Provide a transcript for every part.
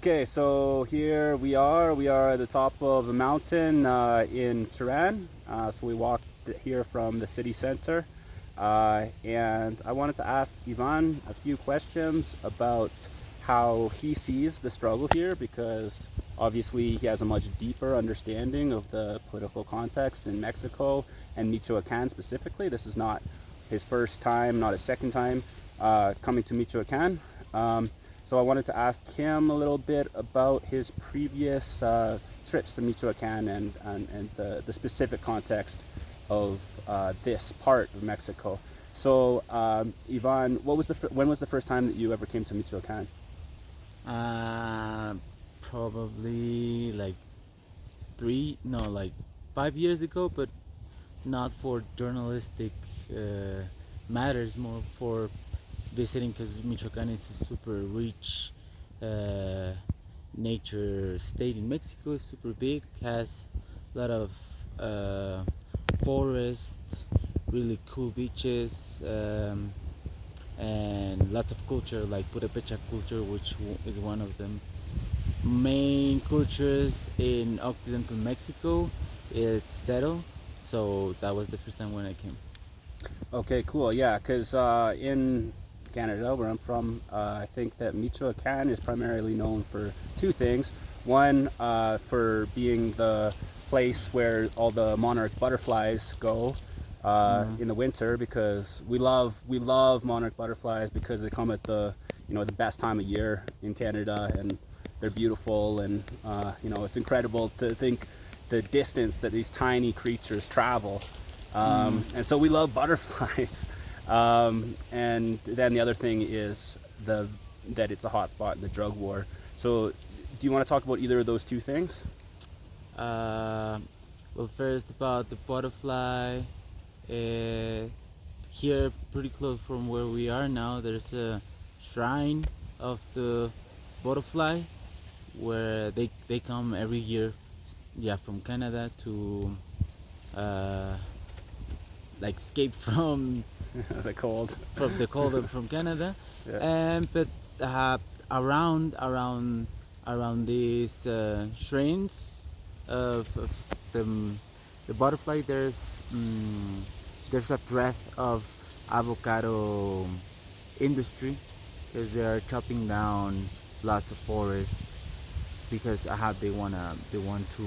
Okay, so here we are. We are at the top of a mountain in Turan. So we walked here from the city center. And I wanted to ask Ivan a few questions about how he sees the struggle here, because obviously he has a much deeper understanding of the political context in Mexico and Michoacan specifically. This is not his first time, not his second time coming to Michoacan. So I wanted to ask him a little bit about his previous trips to Michoacan and the specific context of this part of Mexico. So Ivan, when was the first time that you ever came to Michoacan? Uh, Probably like three, no, like 5 years ago, but not for journalistic uh, matters, more for visiting because Michoacan is a super rich uh, nature state in Mexico. It's super big, has a lot of uh, forest, really cool beaches, and lots of culture like Purepecha culture, which is one of the main cultures in occidental Mexico. It's settled, so that was the first time when I came. Okay, cool. Yeah, because in Canada, where I'm from, I think that Michoacan is primarily known for two things. One, for being the place where all the monarch butterflies go Mm. in the winter, because we love monarch butterflies because they come at the best time of year in Canada, and they're beautiful, and it's incredible to think the distance that these tiny creatures travel, Mm. and so we love butterflies. And then the other thing is that it's a hot spot in the drug war. So, do you want to talk about either of those two things? Uh, well, first about the butterfly. Uh, Here, pretty close from where we are now, there's a shrine of the butterfly where they come every year, yeah, from Canada to uh, like escape The cold. from the cold from Canada, Yeah. and but uh, around around around these shrines of the the butterfly, there's a threat of avocado industry because they are chopping down lots of forest because they want to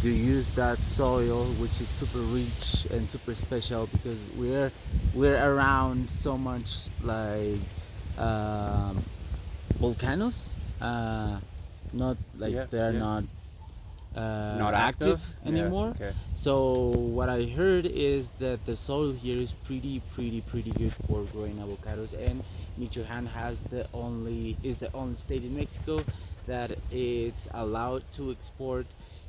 use that soil which is super rich and super special because we're around so much like um, volcanoes, not like Yeah. they're Yeah. not Not active active. Yeah. anymore. Okay. So what I heard is that the soil here is pretty good for growing avocados, and Michoacan is the only state in Mexico that it's allowed to export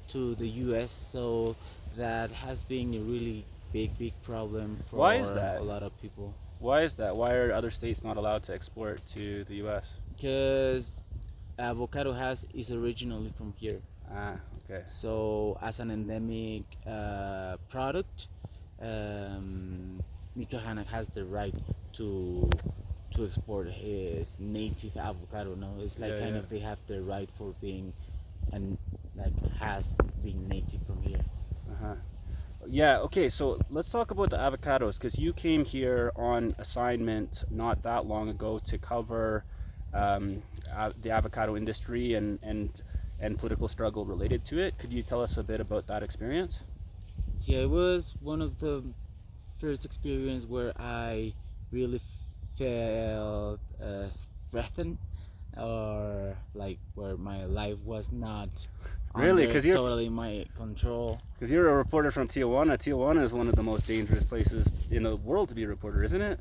to the U.S. So that has been a really big problem Why is for a that? lot of people Why is that? Why are other states not allowed to export to the U.S.? because avocado has is originally from here. Ah. Okay. So, as an endemic product, Michoacán has the right to to export his native avocado. No, it's like Yeah. kind Yeah. of they have the right for being and like has been native from here. Uh-huh. Yeah, okay, so let's talk about the avocados, because you came here on assignment not that long ago to cover the avocado industry and political struggle related to it. Could you tell us a bit about that experience? See, it was one of the first experience where I really felt threatened or like where my life was not Really? under totally my control. Because you're a reporter from Tijuana. Tijuana is one of the most dangerous places in the world to be a reporter, isn't it?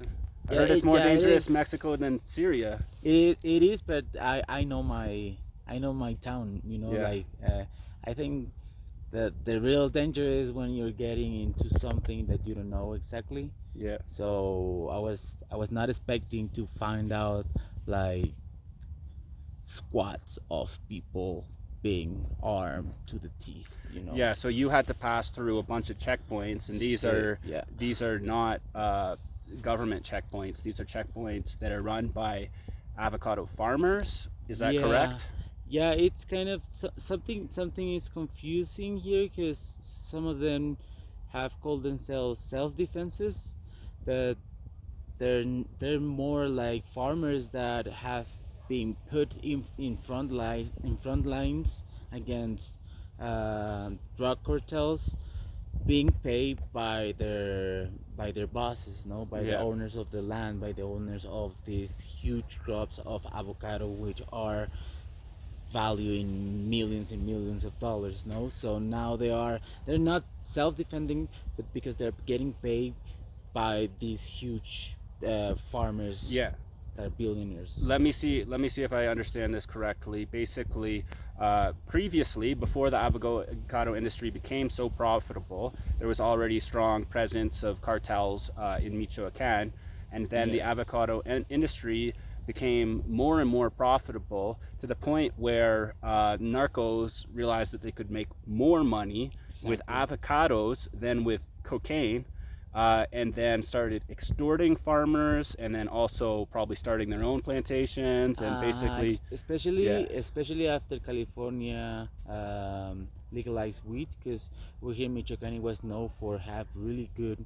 I heard it's more Yeah, it dangerous is. Mexico than Syria. It is, but I know my town. Yeah. I think that the real danger is when you're getting into something that you don't know exactly. Yeah. So I was not expecting to find out like squads of people being armed to the teeth. Yeah, so you had to pass through a bunch of checkpoints, and these are Yeah. these are not government checkpoints. These are checkpoints that are run by avocado farmers Is that Yeah, correct? yeah, it's kind of something is confusing here because some of them have called themselves self-defenses, but they're more like farmers that have been put in front lines against drug cartels, being paid by their bosses, no, by the Yeah. owners of the land, by the owners of these huge crops of avocado, which are value in millions and millions of dollars, no. So now they're not self-defending, but because they're getting paid by these huge farmers Yeah. that are billionaires. Let me see if I understand this correctly. Basically, previously, before the avocado industry became so profitable, there was already strong presence of cartels in Michoacan, and then the Yes, avocado industry became more and more profitable to the point where narcos realized that they could make more money with exactly. avocados than with cocaine, and then started extorting farmers, and then also probably starting their own plantations, and basically, yeah, Especially after California legalized weed, because we here in Michoacan it was known for have really good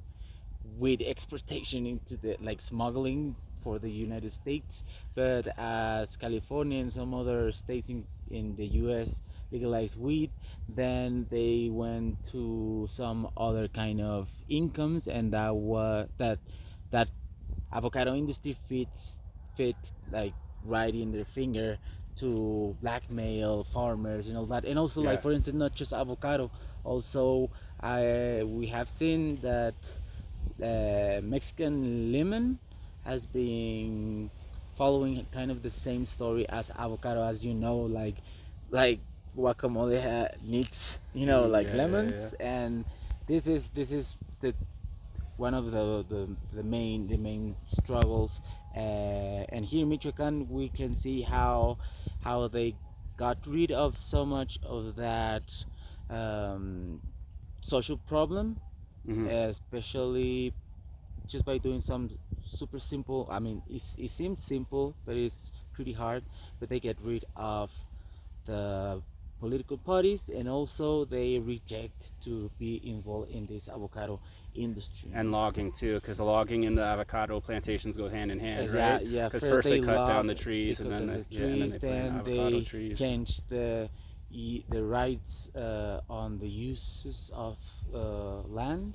with exportation into the like smuggling for the United States. But as California and some other states in the US legalized weed, then they went to some other kind of incomes, and that avocado industry fit like right in their finger to blackmail farmers and all that. And also, like yeah. for instance, not just avocado, also we have seen that Mexican lemon has been following kind of the same story as avocado, as you know, like guacamole needs, you know, like Yeah, yeah, yeah. lemons. And this is the one of the main struggles. And here in Michoacan, we can see how they got rid of so much of that um, social problem, Hmm. especially just by doing some super simple. I mean, it seems simple, but it's pretty hard. But they get rid of the political parties, and also they reject to be involved in this avocado industry, And no. logging too, because the logging and the avocado plantations go hand in hand, Yeah, right? yeah, Because first first they they cut down log, the they trees, and cut then down the yeah, and then trees, they plant then avocado they trees. change the rights on the uses of land.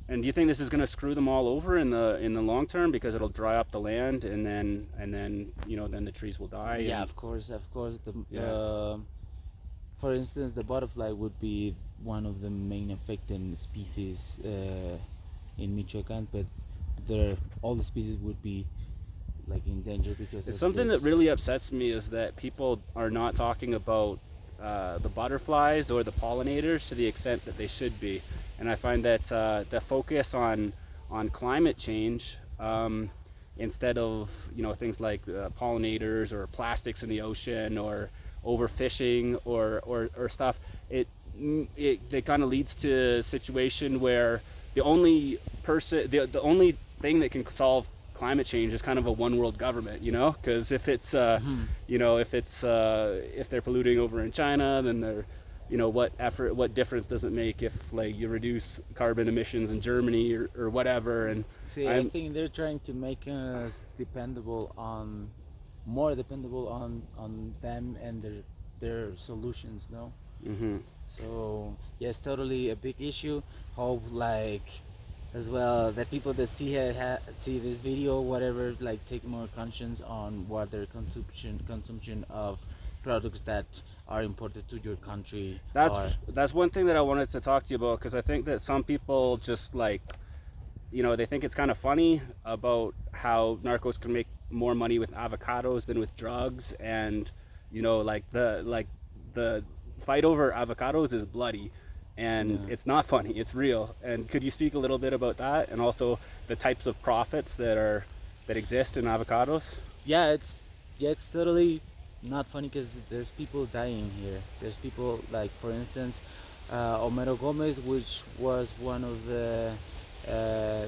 And do you think this is going to screw them all over in the long term, because it'll dry up the land, and then then the trees will die, Yeah, and of course, yeah. for instance, the butterfly would be one of the main affected species in Michoacan, but there all the species would be like in danger because It's of something that this. really upsets me, is that people are not talking about the butterflies or the pollinators to the extent that they should be. And I find that the focus on climate change, instead of things like pollinators or plastics in the ocean or overfishing or stuff, it kind of leads to a situation where the only thing that can solve climate change is kind of a one world government, because Mhm. if they're polluting over in China, then they're what difference does it make if like you reduce carbon emissions in Germany or whatever. And See, I I'm think they're trying to make us more dependable on them and their solutions, no? hmm So yes, totally a big issue. Hope like as well that people that see this video, whatever, like take more conscience on what their consumption of products that are imported to your country are. that's one thing that I wanted to talk to you about, because I think that some people just like they think it's kind of funny about how narcos can make more money with avocados than with drugs, and the fight over avocados is bloody, and Yeah. it's not funny, it's real. And could you speak a little bit about that, and also the types of profits that exist in avocados? Yeah, it's totally not funny because there's people dying here. There's people like, for instance, Homero Gomez, which was one of the uh,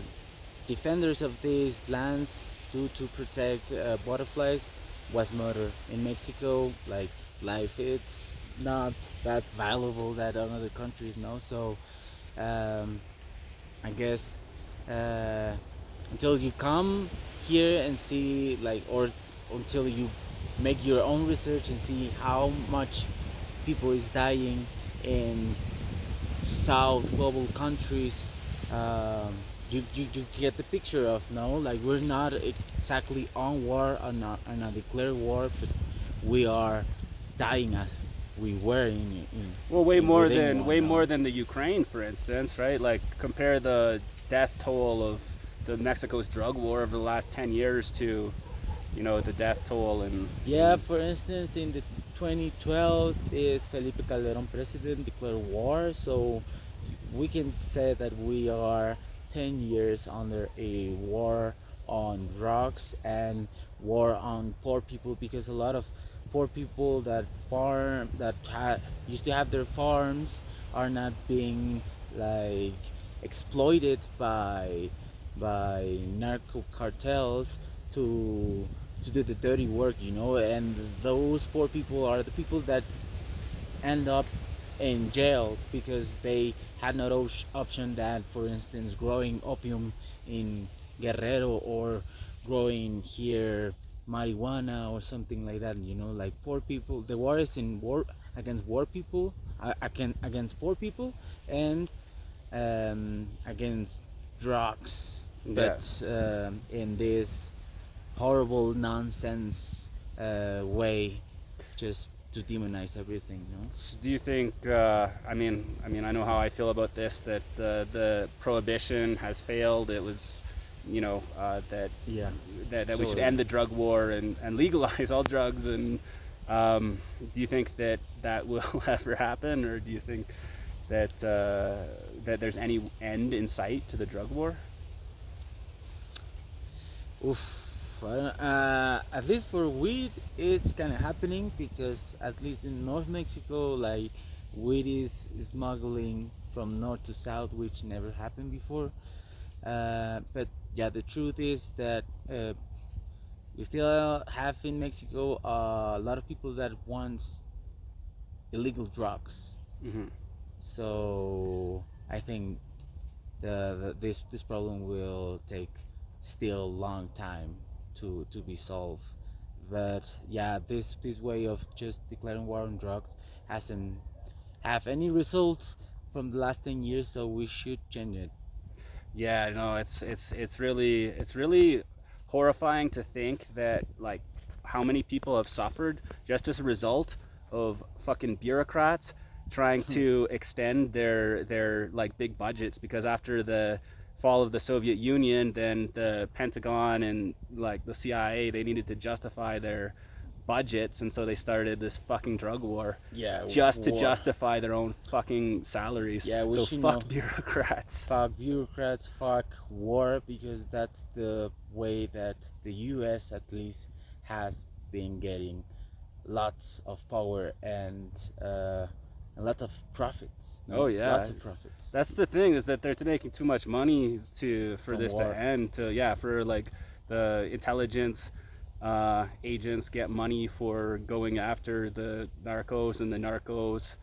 defenders of these lands due to protect butterflies. was murder in Mexico. Like life, it's not that valuable that other countries know. So um, I guess uh, until you come here and see like, or until you make your own research and see how much people is dying in south global countries, um, you get the picture of, no, like we're not exactly on war, on a declared war, but we are dying as we were Well, in within one, way no. more than the Ukraine, for instance, right? Like compare the death toll of the Mexico's drug war over the last 10 years to, you know, the death toll Yeah, in for instance, in the 2012 is Felipe Calderon president declared war, so we can say that we are 10 years under a war on drugs and war on poor people, because a lot of poor people that used to have their farms are not being like exploited by narco cartels to do the dirty work, and those poor people are the people that end up in jail because they had no option than, for instance, growing opium in Guerrero or growing here marijuana or something like that. Like poor people. The war is in war against poor people, against poor people, and against drugs. yeah. But in this horrible nonsense way, just to demonize everything, Do you think? I know how I feel about this. That the prohibition has failed. It was, that Yeah, we should totally. end the drug war and legalize all drugs. And do you think that that will ever happen, or do you think that there's any end in sight to the drug war? Oof. At least for weed, it's kind of happening, because at least in North Mexico, like weed is smuggling from north to south, which never happened before. But yeah, the truth is that we still have in Mexico a lot of people that wants illegal drugs. Hmm. So I think this problem will take still a long time to be solved. But yeah, this way of just declaring war on drugs hasn't have any result from the last 10 years, so we should change it. Yeah, no, it's really horrifying to think that like how many people have suffered just as a result of fucking bureaucrats trying to extend their like big budgets, because after the fall of the Soviet Union, then the Pentagon and like the CIA, they needed to justify their budgets, and so they started this fucking drug war Yeah, just to war. justify their own fucking salaries. Yeah, we So should know. fuck bureaucrats. Fuck bureaucrats, fuck war, because that's the way that the US at least has been getting lots of power and a lot of profits. Oh No, yeah, lots of profits that's the thing, is that they're making too much money to for from this to war. end. To yeah, for like the intelligence agents get money for going after the narcos, and the narcos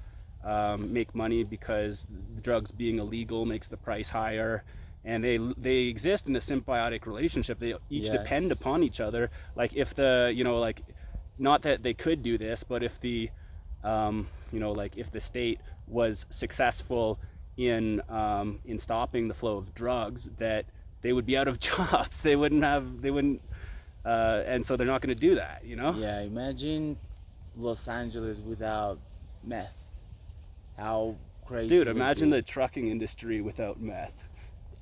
make money because the drugs being illegal makes the price higher. And they exist in a symbiotic relationship. They each depend Yes. upon each other. Like if the like, not that they could do this, but if the like if the state was successful in stopping the flow of drugs, that they would be out of jobs. They wouldn't, and so they're not going to do that. Yeah, imagine Los Angeles without meth. How Dude, crazy would imagine be. the trucking industry without meth.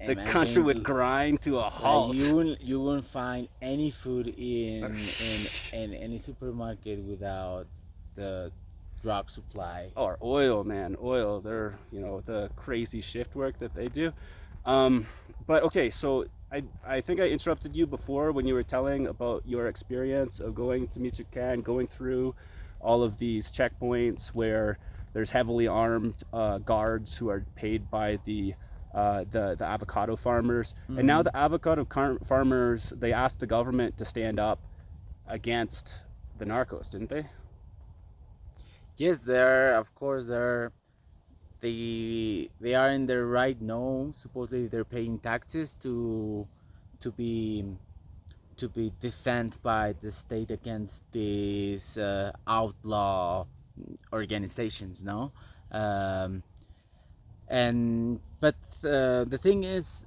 The country Imagine would grind to a like halt. you won't find any food in any supermarket without the drug supply. Or oil, man, oil. They're the crazy shift work that they do. But okay, so I think I interrupted you before when you were telling about your experience of going to Michoacan, going through all of these checkpoints where there's heavily armed guards who are paid by the avocado farmers, and now Mm-hmm. the avocado farmers, they asked the government to stand up against the Narcos, didn't they? Yes, they're of course they are in their right. No, supposedly they're paying taxes to be to be defended by the state against these outlaw organizations. No, um, and but the thing is,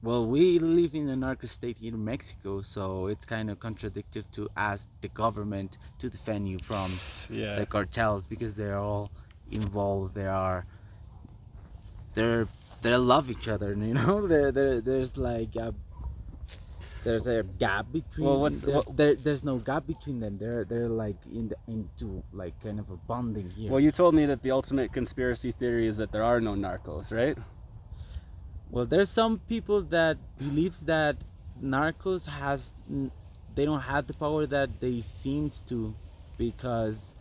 well, we live in a narco state here in Mexico, so it's kind of contradictory to ask the government to defend you from Yeah. the cartels because they're all involved. They're they love each other, you know. There's like there's a gap Well, between what's what, there's no gap between them. They're like into like kind of a bonding here. well, you told me that the ultimate conspiracy theory is that there are no narcos, right? Well, there's some people that believes that narcos they don't have the power that they seems to, because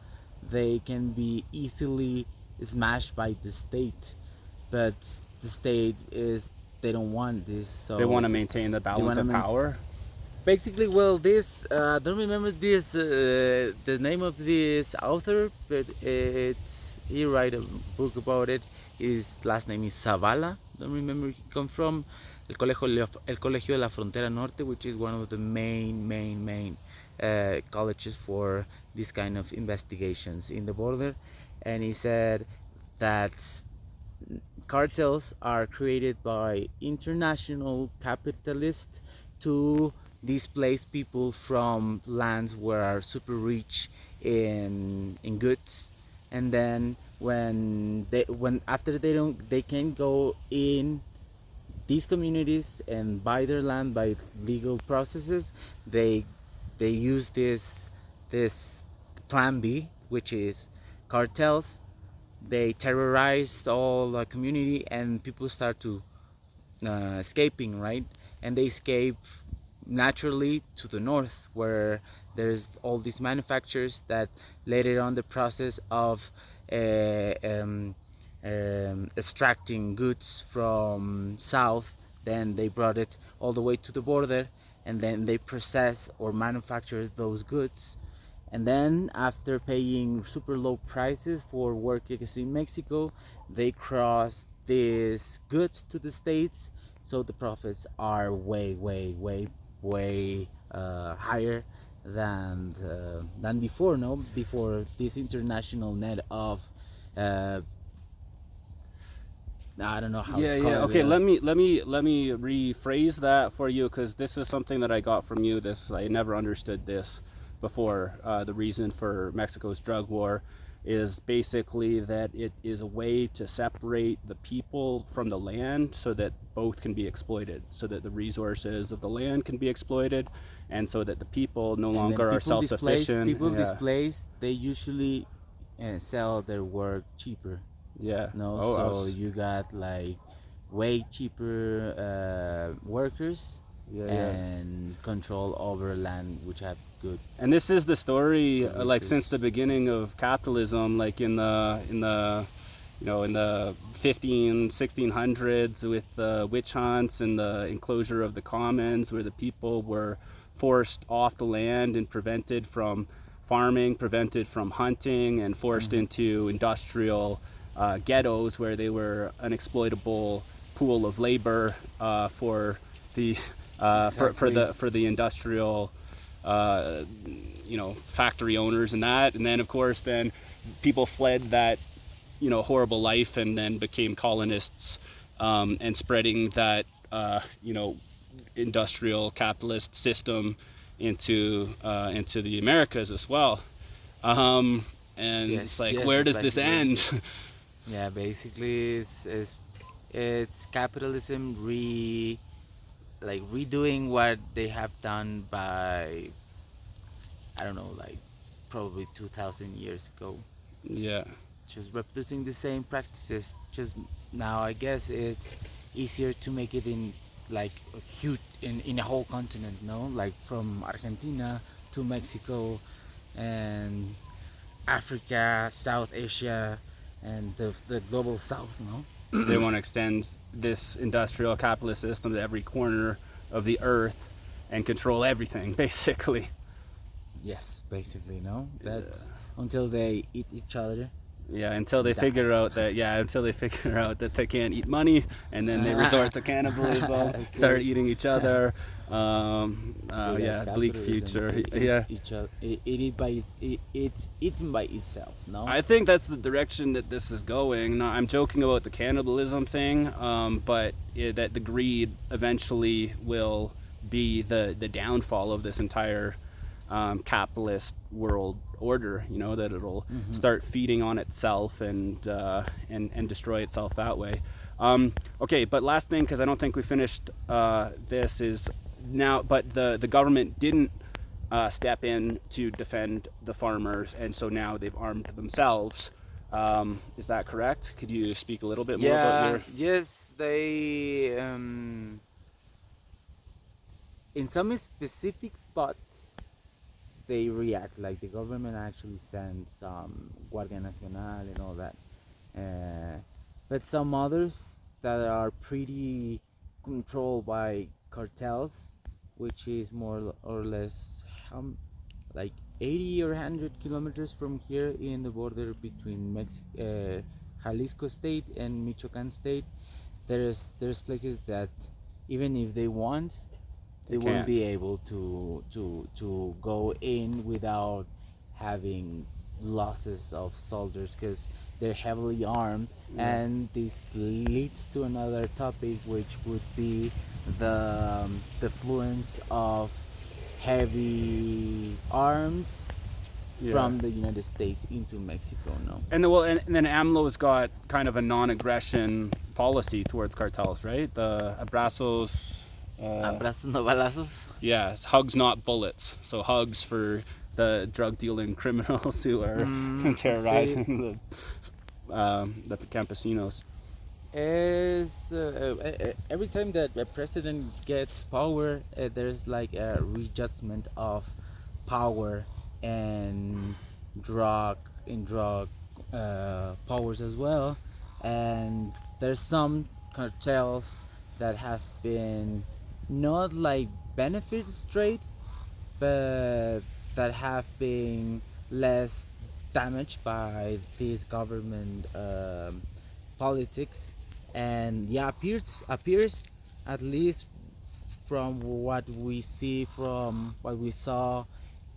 they can be easily smashed by the state, but the state is they don't want this, They want so to maintain the they balance want of to power. basically. Well, this I don't remember this the name of this author, but it's he write a book about it. His last name is Zavala. Don't remember he come from El Colegio de la Frontera Norte, which is one of the main colleges for this kind of investigations in the border. And he said that cartels are created by international capitalists to displace people from lands where are super rich in goods, and then when after they can go in these communities and buy their land by legal processes, they they use this plan B, which is cartels. They terrorized all the community and people start to escaping, right? And they escape naturally to the north, where there's all these manufacturers that later on the process of uh, um, extracting goods from south, then they brought it all the way to the border, and then they process or manufacture those goods, and then after paying super low prices for workers in Mexico, they cross these goods to the states, so the profits are way higher than before. No, before this international net of uh, I don't know how Yeah, to yeah. call it. Okay, let me rephrase that for you, because this is something that I got from you. This I never understood this before. The reason for Mexico's drug war is basically that it is a way to separate the people from the land so that both can be exploited, so that the resources of the land can be exploited, and so that the people no And then longer are self-sufficient. people Yeah, displaced, they usually sell their work cheaper. yeah. No, Oh, I so was, you got like way cheaper workers yeah, yeah. and control over land which have And this is the story, good like since the beginning resources. of capitalism, like in the in the 1600s, with the witch hunts and the enclosure of the commons, where the people were forced off the land and prevented from farming, prevented from hunting, and forced Mhm. into industrial ghettos, where they were an exploitable pool of labor for the Exactly. for the industrial uh, factory owners and that. And then of course then people fled that horrible life and then became colonists, and spreading that industrial capitalist system into the Americas as well. um, and it's Yes, like, yes, where that's does this basically. end? Yeah, basically it's capitalism like redoing what they have done by I don't know, like probably 2,000 years ago. Yeah. Just reproducing the same practices. Just now, I guess it's easier to make it in like a huge in a whole continent, no? Like from Argentina to Mexico and Africa, South Asia, and the global South, no? They want to extend this industrial capitalist system to every corner of the earth and control everything basically. Yes, basically, no. Yeah. That's until they eat each other Yeah, until they and die. figure out that yeah, until they figure out that they can't eat money, and then they resort to cannibalism, start So, eating each other. so that's Yeah, bleak capitalism. future. It eat Yeah, each other. It eat by it's eaten by itself. No. I think that's the direction that this is going. No, I'm joking about the cannibalism thing, but that the greed eventually will be the downfall of this entire capitalist world order. You know that it'll Hmm. start feeding on itself and destroy itself that way. Okay, but last thing, because I don't think we finished this is now. But the government didn't step in to defend the farmers, and so now they've armed themselves. Is that correct? Could you speak a little bit more about Yeah. your? Yes. They in some specific spots they react like the government actually sends some Guardia Nacional and all that. Uh, but some others that are pretty controlled by cartels, which is more or less like 80 or 100 kilometers from here in the border between Jalisco State and Michoacan State. There's places that even if they want, They they wouldn't can't. be able to go in without having losses of soldiers because they're heavily armed. Yeah. And this leads to another topic, which would be the fluence of heavy arms Yeah. from the United States into Mexico. No. And then, well, and then AMLO's got kind of a non-aggression policy towards cartels, right? The abrazos. Abrazos no balazos. Yeah, it's hugs not bullets. So hugs for the drug dealing criminals who are See, terrorizing the campesinos. is every time that a president gets power, there's like a readjustment of power and drug drug powers as well. And there's some cartels that have been not like benefit straight, but that have been less damaged by this government politics. And yeah, appears at least from what we see, from what we saw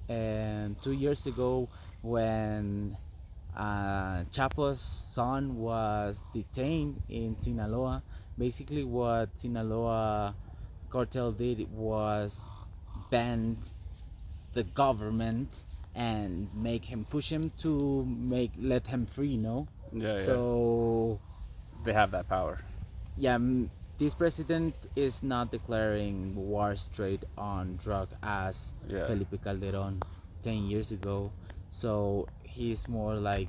2 years ago when Chapo's son was detained in Sinaloa. Basically what Sinaloa cartel did was ban the government and make him, push him to make let him free, no. Yeah, yeah. So They have that power. yeah, this president is not declaring war straight on drug as Yeah. Felipe Calderon 10 years ago. So he's more like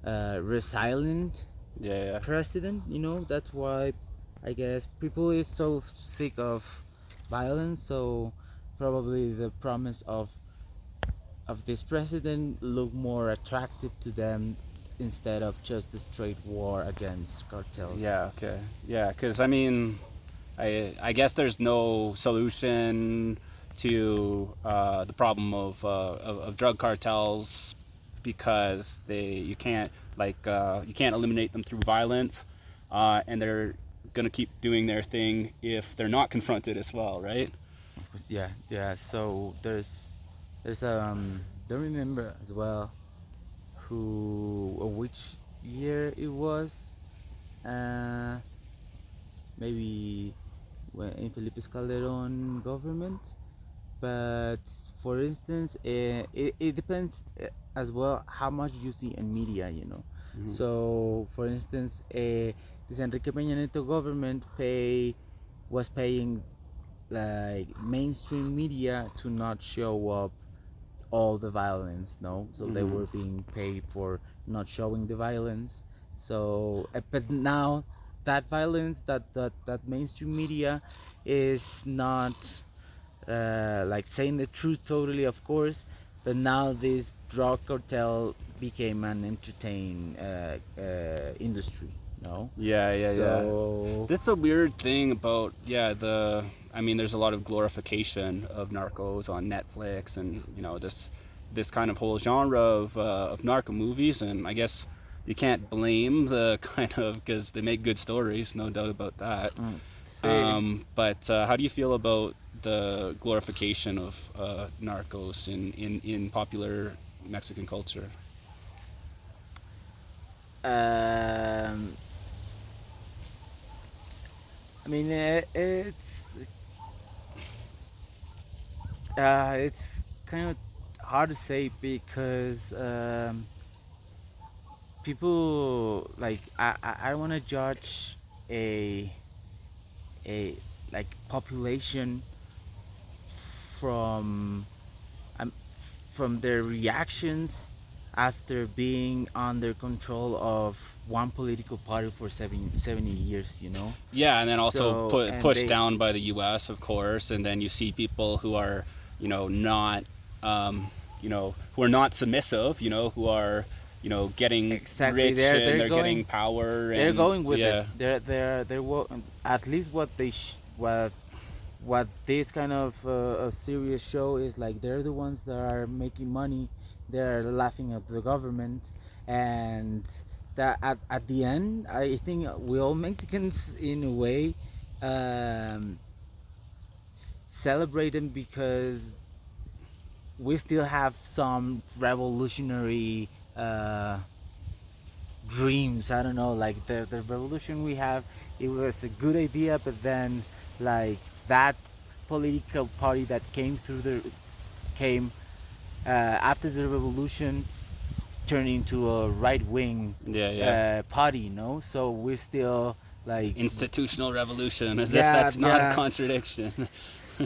a resilient Yeah, yeah. president, you know. That's why I guess people is so sick of violence. So probably the promise of this president look more attractive to them instead of just the straight war against cartels. Yeah, okay. Yeah, because I mean, I guess there's no solution to the problem of drug cartels because you can't you can't eliminate them through violence, and they're gonna keep doing their thing if they're not confronted as well, right? Yeah, yeah. So there's don't remember as well who or which year it was. Uh, Maybe when in Felipe Calderon government. But for instance, it depends as well how much you see in media, you know. Hmm. So for instance, this Enrique Peña Nieto government was paying like mainstream media to not show up all the violence, no. So they Hmm. were being paid for not showing the violence. So but now that violence, that mainstream media is not like saying the truth totally, of course. But now this drug cartel became an entertain industry, no. Yeah, yeah, yeah. So That's a weird thing about I mean there's a lot of glorification of narcos on Netflix and this this kind of whole genre of narco movies, and I guess you can't blame the kind of, because they make good stories, no doubt about that. Sí. But how do you feel about the glorification of narcos in popular Mexican culture? Um, I mean, it's kind of hard to say because people like I don't want to judge a a like population from um, from their reactions after being under control of one political party for 70 years, you know. Yeah, and then also So and pushed they down by the U.S., of course, and then you see people who are, not, who are not submissive, who are, getting exactly rich they're and they're they're getting going power, they're and going with it. yeah, At least what what this kind of a serious show is like, they're the ones that are making money, they're laughing at the government, and that at the end I think we all Mexicans in a way um, celebrate them because we still have some revolutionary uh, dreams. I don't know, like the revolution we have, it was a good idea, but then like that political party that came after the revolution turned into a right wing yeah, yeah. party, you know. So we're still like, Institutional revolution, as if yeah, that's not a yeah. contradiction.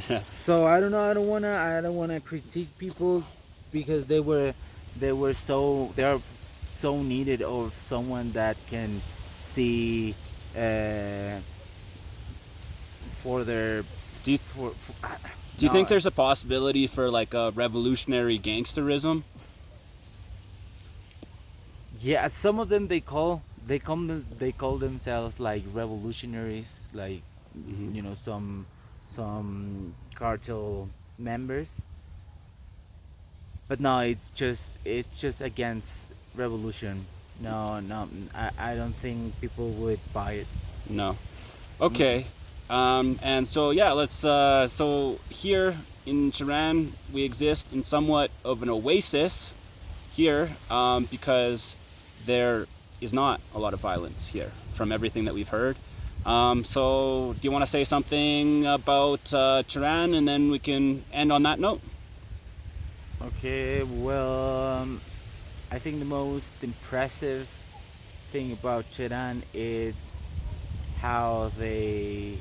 Yeah. So I don't know. I don't wanna critique people because they are so needed of someone that can see uh, for their Do you for do you no think there's a it's, possibility for like a revolutionary gangsterism? yeah, some of them they call themselves like revolutionaries, like, Hmm. you know, some cartel members, but no, it's just against revolution. No, no, I don't think people would buy it. No. Mm-mm. Okay. And so yeah, let's. So here in Tehran, we exist in somewhat of an oasis here, because there is not a lot of violence here, from everything that we've heard. So do you want to say something about Tehran, and then we can end on that note? Okay, well, I think the most impressive thing about Cheran is how they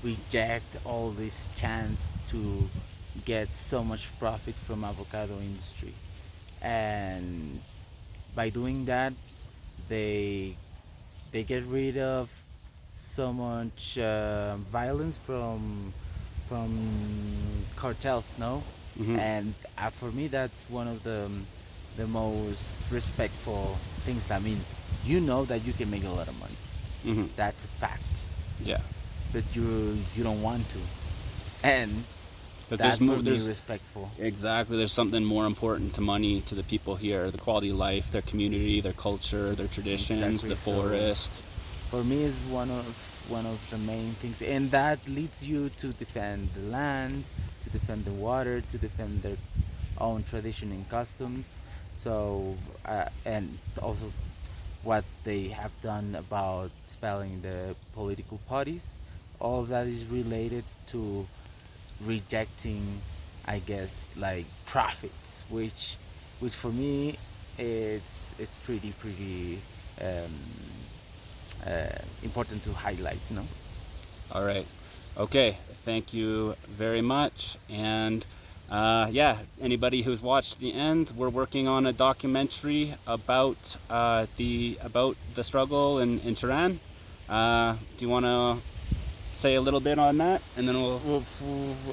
reject all this chance to get so much profit from avocado industry, and by doing that they they get rid of so much violence from cartels, no. Hmm. And for me that's one of the most respectful things. I mean, you know that you can make a lot of money, Hmm. that's a fact, Yeah. but you don't want to, and Because that's for me there's respectful. exactly, there's something more important to money to the people here: the quality of life, their community, their culture, their traditions, Exactly. the So forest. for me is one of the main things, and that leads you to defend the land, to defend the water, to defend their own tradition and customs. So and also what they have done about spelling the political parties, all of that is related to rejecting, I guess, like profits, which for me it's pretty um, important to highlight, you know. All right. Okay. Thank you very much. And yeah, anybody who's watched the end, we're working on a documentary about the struggle in Tehran. Do you want to say a little bit on that, and then we'll.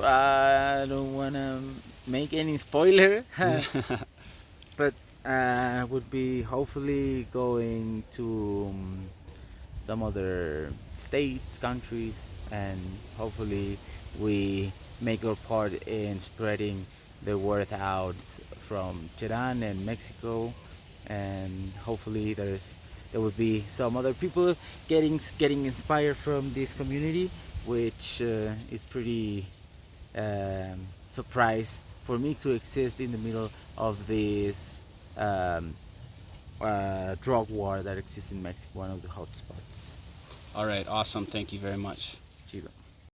I don't want to make any spoiler, but would be hopefully going to some other states, countries, and hopefully we make our part in spreading the word out from Tehran and Mexico, and hopefully there will be some other people getting inspired from this community, which is pretty surprised for me to exist in the middle of this um, drug war that exists in Mexico, one of the hotspots. All right, awesome. Thank you very much. Chido.